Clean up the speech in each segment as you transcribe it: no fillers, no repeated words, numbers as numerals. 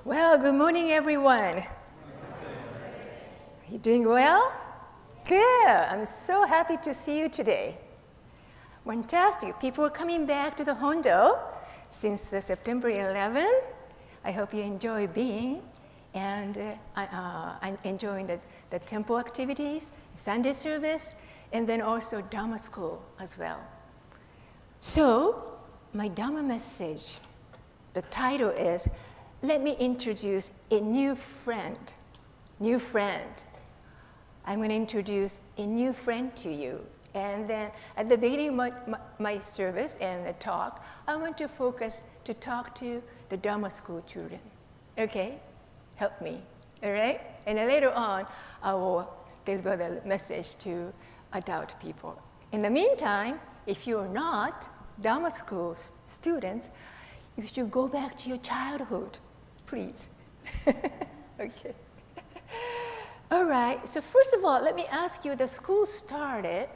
Well, good morning, everyone. Are you doing well? Good. I'm so happy to see you today. Fantastic. People are coming back to the Hondo since September 11. I hope you enjoy being, and I'm enjoying the temple activities, Sunday service, and then also Dharma School as well. So, my Dharma message, the title is, let me introduce a new friend. New friend. I'm going to introduce a new friend to you. And then at the beginning of my service and the talk, I want to focus to talk to the Dharma School children. Okay? Help me. All right? And then later on, I will deliver the message to adult people. In the meantime, if you're not Dharma School students, you should go back to your childhood, please. Okay. All right, so first of all, let me ask you, the school started.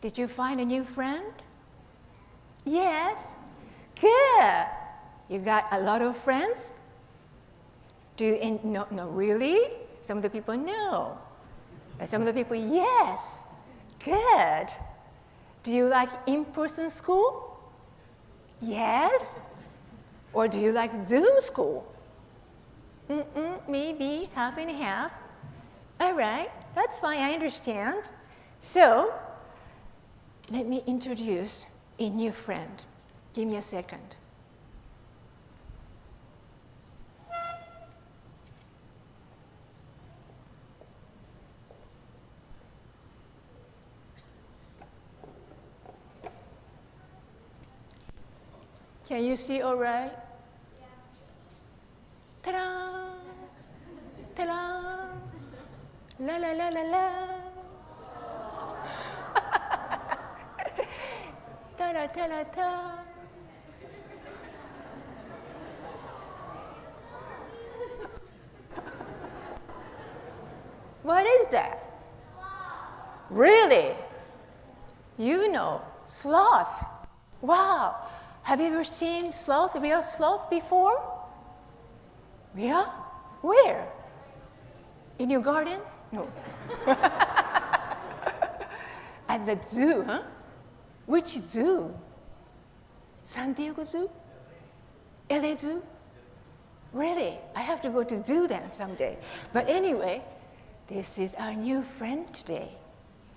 Did you find a new friend? Yes? Good. You got a lot of friends? No, really? Some of the people, no. And some of the people, yes. Good. Do you like in-person school? Yes? Or do you like Zoom school? Maybe half and half. All right, that's fine, I understand. So, let me introduce a new friend. Give me a second. Can you see all right? Ta-da! Ta-da! La la la la la! Ta-da ta-da ta! What is that? Really? You know, sloth. Wow. Have you ever seen sloth, real sloth before? Yeah? Where? In your garden? No. At the zoo, huh? Which zoo? San Diego Zoo? LA Zoo? Really? I have to go to zoo then someday. But anyway, this is our new friend today.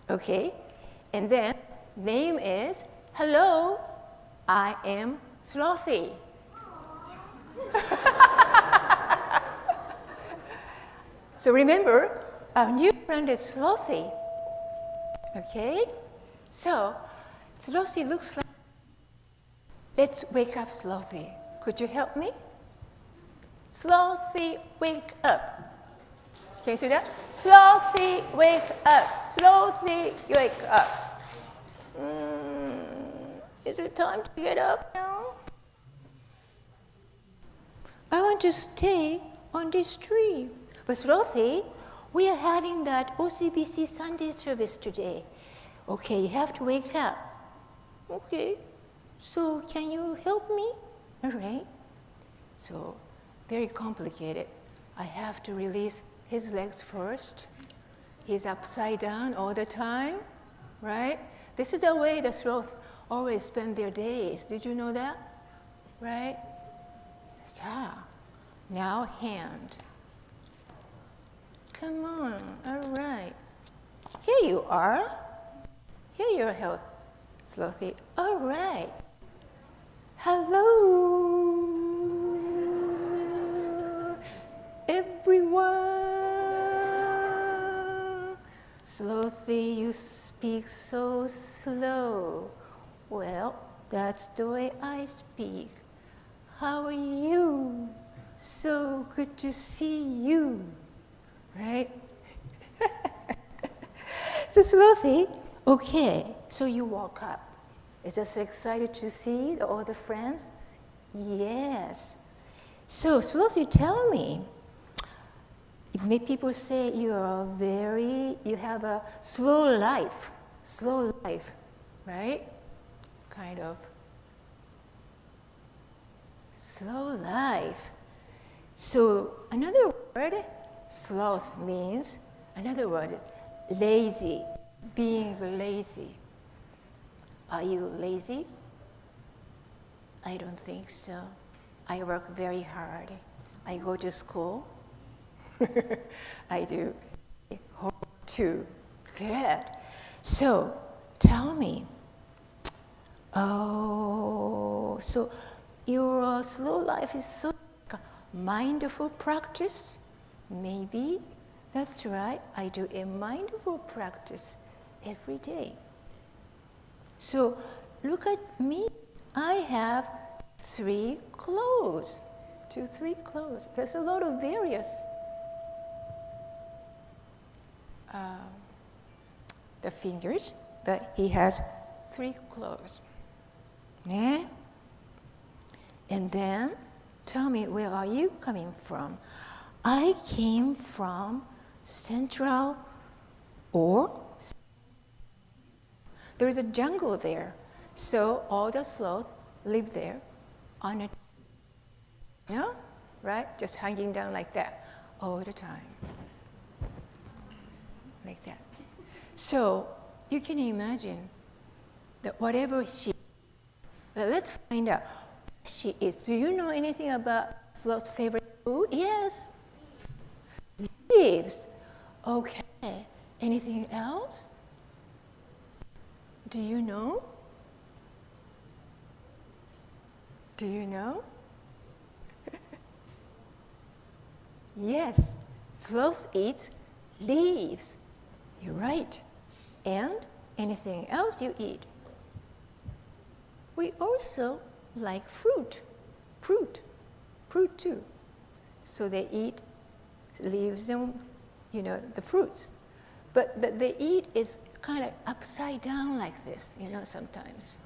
Okay? And then, name is, hello, I am Slothy. So remember, our new friend is Slothy. Okay? So, Slothy looks like, let's wake up Slothy. Could you help me? Slothy, wake up. Can you see that? Slothy, wake up. Slothy, wake up. Is it time to get up now? I want to stay on this tree. But Slothy, we are having that OCBC Sunday service today. Okay, you have to wake up. Okay, so can you help me? All right. So, very complicated. I have to release his legs first. He's upside down all the time, right? This is the way the sloth always spend their days. Did you know that? Right? So, now hand. Come on, all right. Here you are. Here you're health, Slothy. All right. Hello, everyone. Slothy, you speak so slow. Well, that's the way I speak. How are you? So good to see you. Right? So Slothy, okay, so you walk up. Is that so excited to see all the friends? Yes. So Slothy, tell me, many people say you have a slow life, right? Kind of slow life. So another word, sloth means, another word, lazy, being lazy. Are you lazy? I don't think so. I work very hard. I go to school. I do. Hope too. Good. So tell me. Oh, so your slow life is so mindful practice? Maybe. That's right. I do a mindful practice every day. So look at me. I have 3 clothes. 3 clothes. There's a lot of various the fingers, but he has 3 clothes. Yeah? And then tell me, where are you coming from? I came from Central or there is a jungle there. So all the sloths live there on a, right? Just hanging down like that all the time. Like that. So you can imagine that whatever she, let's find out what she is. Do you know anything about sloth's favorite food? Yes. Leaves. Okay. Anything else? Do you know? Do you know? Yes. Sloth eats leaves. You're right. And anything else you eat. We also like fruit too. So they eat leaves and, the fruits. But they eat is kind of upside down like this, sometimes.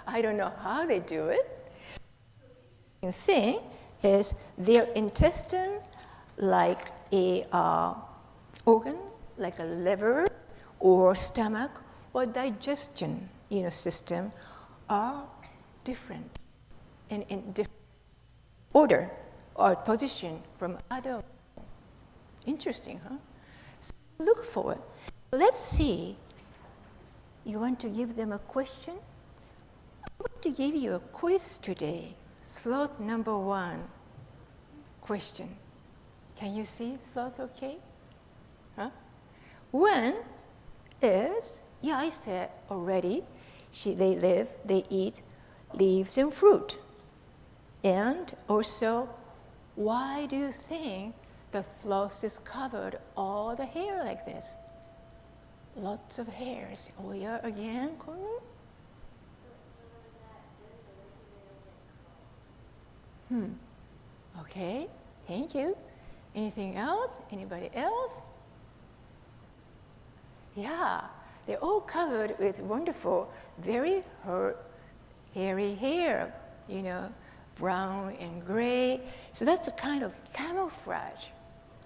I don't know how they do it. The thing is their intestine, like a organ, like a liver or stomach or digestion, system, are different and in different order or position from other. Interesting, huh? So look for it. Let's see. You want to give them a question? I want to give you a quiz today. Sloth number 1. Question. Can you see sloth okay? Huh? When is, I said already, they eat leaves and fruit. And also, why do you think the sloth is covered all the hair like this? Lots of hairs. Oh yeah, again, Cornel? Okay, thank you. Anything else? Anybody else? Yeah, they're all covered with wonderful, very hairy hair, brown and gray. So that's a kind of camouflage.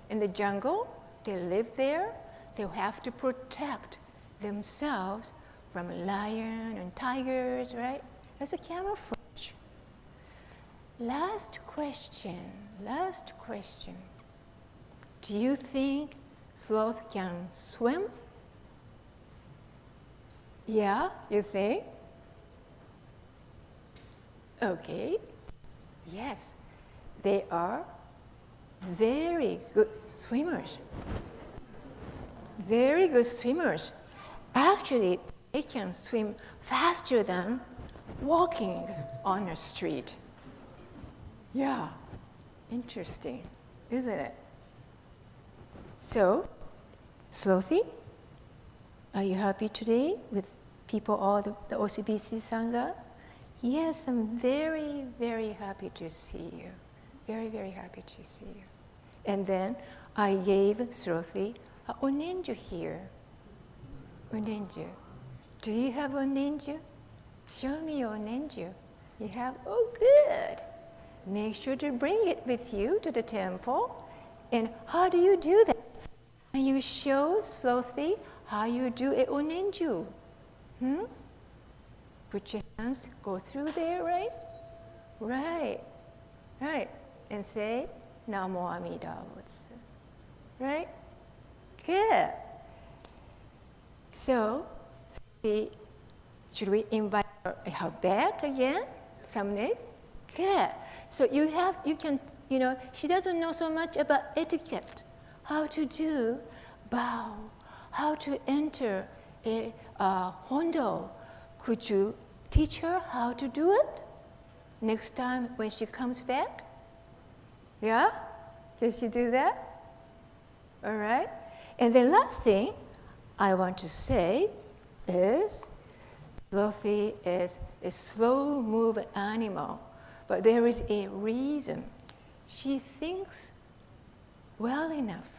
In the jungle, they live there. They'll have to protect themselves from lion and tigers, right? That's a camouflage. Last question. Do you think sloth can swim? Yeah, you think? Okay. Yes, they are very good swimmers. Very good swimmers. Actually, they can swim faster than walking on a street. Yeah, interesting, isn't it? So, Slothy, are you happy today with people, all the OCBC Sangha? Yes, I'm very, very happy to see you. Very, very happy to see you. And then I gave Slothy a onenju here. Onenju. Do you have onenju? Show me your onenju. You have? Oh, good. Make sure to bring it with you to the temple. And how do you do that? Can you show Slothy how you do a onenju? Put your hands, go through there, right? Right. and say, Namo Amida Butsu. Right? Good. So, should we invite her back again someday? Good. So you can, she doesn't know so much about etiquette, how to do bow, how to enter a hondo. Could you teach her how to do it next time when she comes back? Yeah? Can she do that? All right. And the last thing I want to say is Slothy is a slow-moving animal, but there is a reason. She thinks well enough.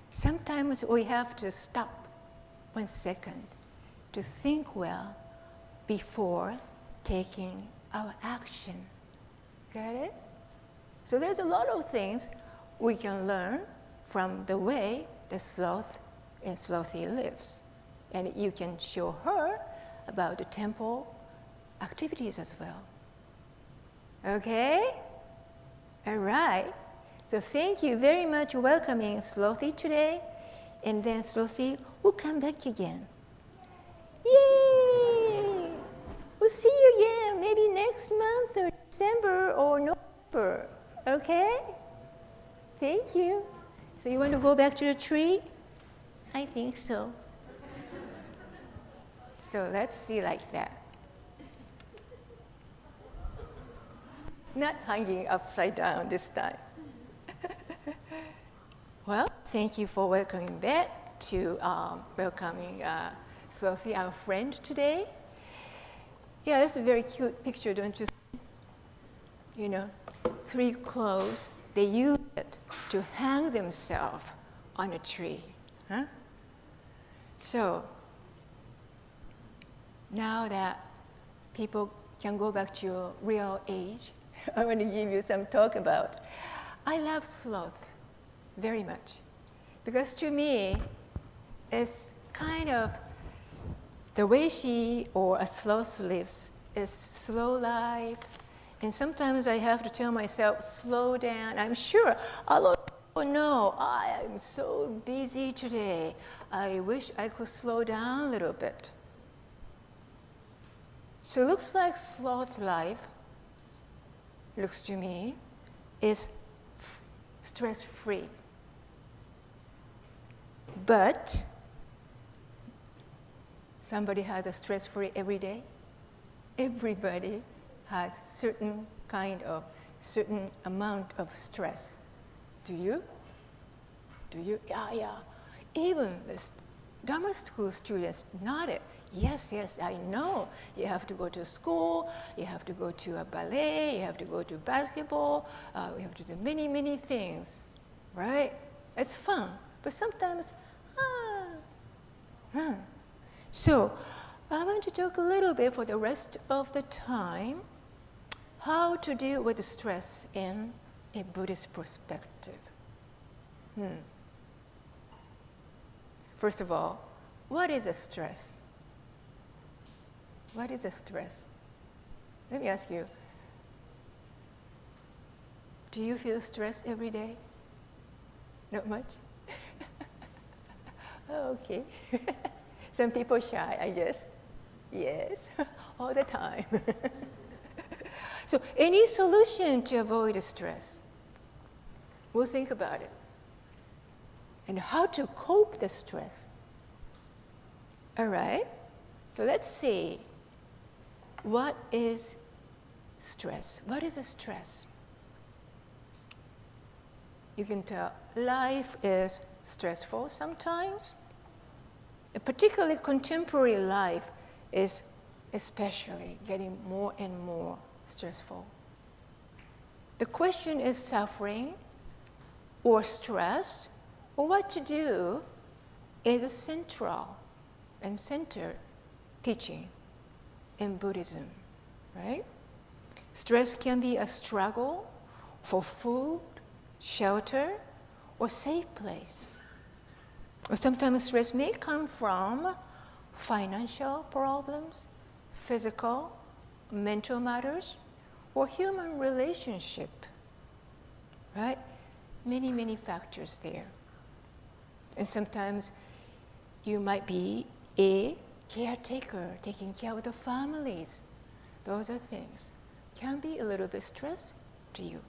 Sometimes we have to stop 1 second to think well before taking our action. Got it? So there's a lot of things we can learn from the way the sloth in Slothy lives. And you can show her about the temple activities as well. Okay? All right. So thank you very much for welcoming Slothy today. And then Slothy will come back again. Yay! We'll see you again, maybe next month or December or November. Okay? Thank you. So you want to go back to the tree? I think so. So let's see like that. Not hanging upside down this time. Well, thank you for welcoming back to welcoming Slothy, our friend today. Yeah, that's a very cute picture, don't you think? 3 crows, they use it to hang themselves on a tree. Huh? So, now that people can go back to your real age, I want to give you some talk about. I love sloth very much because to me, it's kind of the way she or a sloth lives is slow life, and sometimes I have to tell myself, slow down. I'm sure a lot of people know, I am so busy today. I wish I could slow down a little bit. So it looks like sloth life, looks to me, is stress-free. But somebody has a stress-free every day. Everybody has certain amount of stress. Do you? Yeah. Even the Dharma School students nodded. Yes, I know. You have to go to school, you have to go to a ballet, you have to go to basketball, you have to do many, many things, right? It's fun, but sometimes, So, I want to talk a little bit for the rest of the time, how to deal with stress in a Buddhist perspective. First of all, what is a stress? What is a stress? Let me ask you, do you feel stressed every day? Not much? Okay. Some people shy, I guess. Yes, all the time. So any solution to avoid stress? We'll think about it. And how to cope with the stress. All right, so let's see. What is stress? What is a stress? You can tell life is stressful sometimes. Particularly contemporary life is especially getting more and more stressful. The question is suffering or stress, or what to do is a central and centered teaching in Buddhism, right? Stress can be a struggle for food, shelter, or safe place. Or sometimes stress may come from financial problems, physical, mental matters, or human relationship, right? Many, many factors there. And sometimes you might be a caretaker, taking care of the families. Those are things. Can be a little bit stress to you.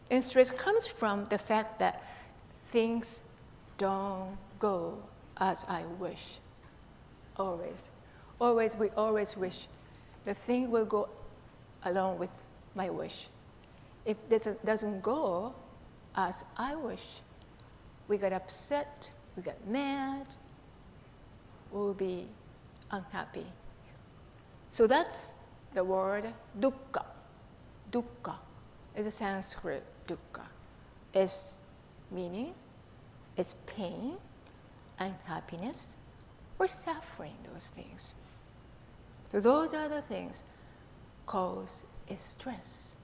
And stress comes from the fact that things don't go as I wish. Always. We always wish the thing will go along with my wish. If it doesn't go as I wish, we get upset, we get mad, we'll be unhappy. So that's the word dukkha. Dukkha is a Sanskrit dukkha. Its meaning is pain, unhappiness, or suffering, those things. So those are the things cause stress.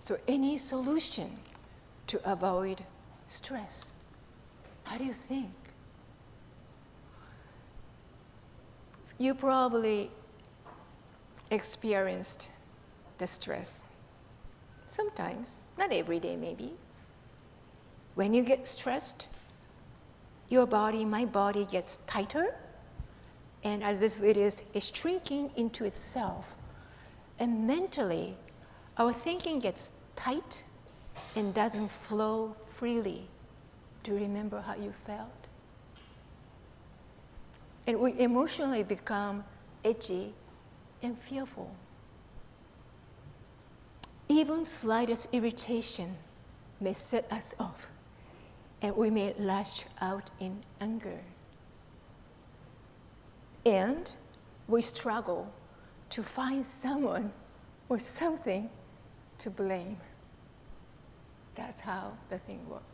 So any solution to avoid stress? How do you think? You probably experienced the stress. Sometimes, not every day maybe. When you get stressed, your body, my body gets tighter, and as if it is shrinking into itself. And mentally, our thinking gets tight and doesn't flow freely. Do you remember how you felt? And we emotionally become edgy and fearful. Even slightest irritation may set us off, and we may lash out in anger. And we struggle to find someone or something to blame. That's how the thing works.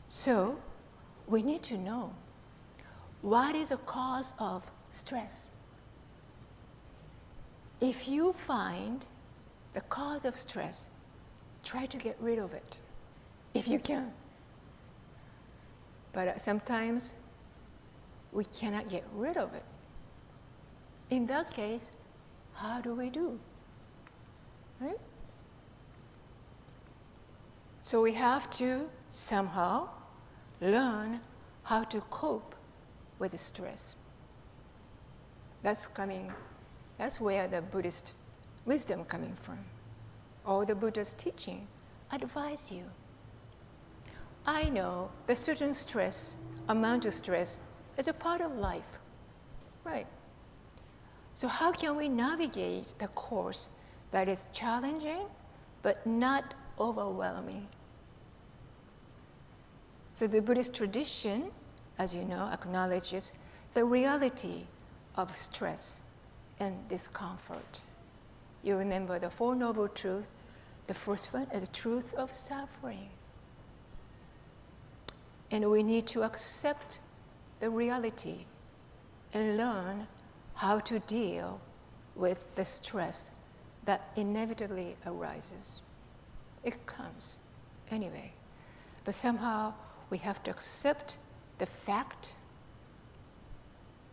So, we need to know what is the cause of stress. If you find the cause of stress, try to get rid of it, if you can. But sometimes we cannot get rid of it. In that case, how do we do? Right? So we have to somehow learn how to cope with the stress. That's where the Buddhist wisdom coming from. All the Buddha's teaching advise you. I know that certain stress, amount of stress, is a part of life, right? So how can we navigate the course that is challenging but not overwhelming? So the Buddhist tradition, as you know, acknowledges the reality of stress and discomfort. You remember the Four Noble Truths. The first one is the truth of suffering. And we need to accept the reality and learn how to deal with the stress that inevitably arises. It comes anyway. But somehow we have to accept the fact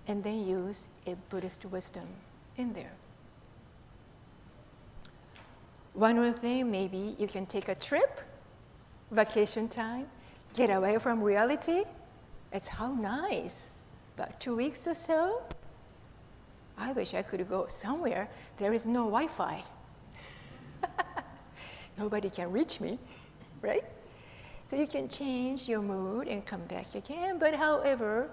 and then use a Buddhist wisdom in there. One more thing, maybe you can take a trip, vacation time, get away from reality. It's how nice. About 2 weeks or so, I wish I could go somewhere. There is no Wi-Fi. Nobody can reach me, right? So you can change your mood and come back again. But however,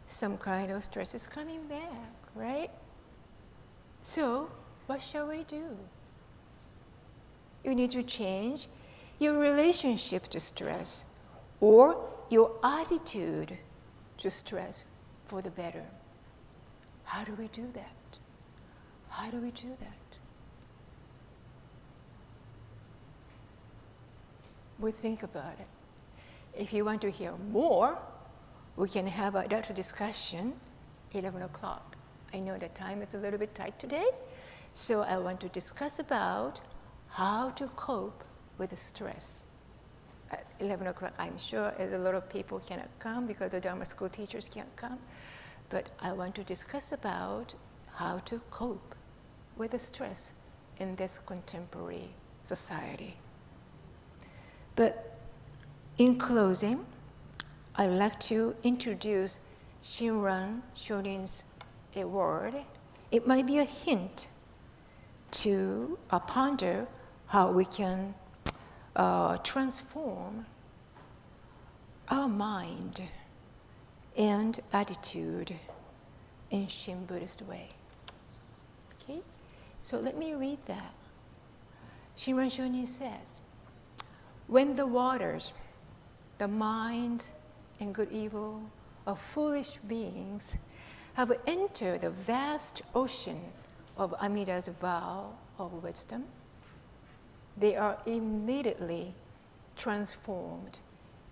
some kind of stress is coming back, right? So what shall we do? You need to change your relationship to stress or your attitude to stress for the better. How do we do that? How do we do that? We think about it. If you want to hear more, we can have that discussion 11 o'clock. I know the time is a little bit tight today, so I want to discuss about how to cope with the stress. At 11 o'clock, I'm sure a lot of people cannot come because the Dharma School teachers can't come. but I want to discuss about how to cope with the stress in this contemporary society. But in closing, I'd like to introduce Shinran Shonin's word. It might be a hint to ponder how we can transform our mind and attitude in Shin Buddhist way. Okay? So let me read that. Shinran Shonin says, when the waters, the minds and good evil of foolish beings have entered the vast ocean of Amida's vow of wisdom, they are immediately transformed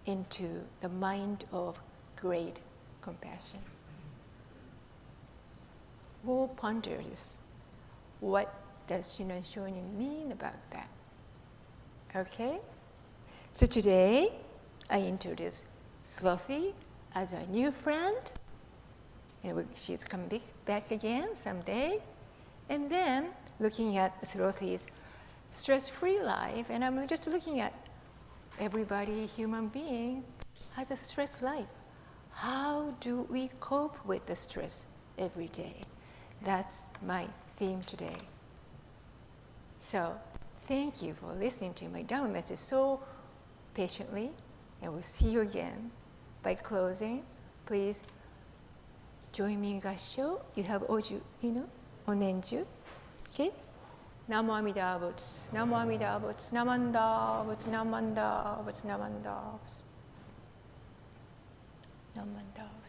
into the mind of great compassion. We'll ponder this. What does Shinran Shonin mean about that? Okay? So today, I introduce Slothy as a new friend, and she's coming back again someday. And then looking at Slothy's stress-free life, and I'm just looking at everybody, human being, has a stress life. How do we cope with the stress every day? That's my theme today. So thank you for listening to my Dharma message so patiently, and we'll see you again. By closing, please join me in Gassho. You have Oju, Onenju. Okay? Namo Amida Butsu, Namo Amida Butsu, Namanda Butsu, Namanda Butsu, Namanda Butsu. Namanda Butsu.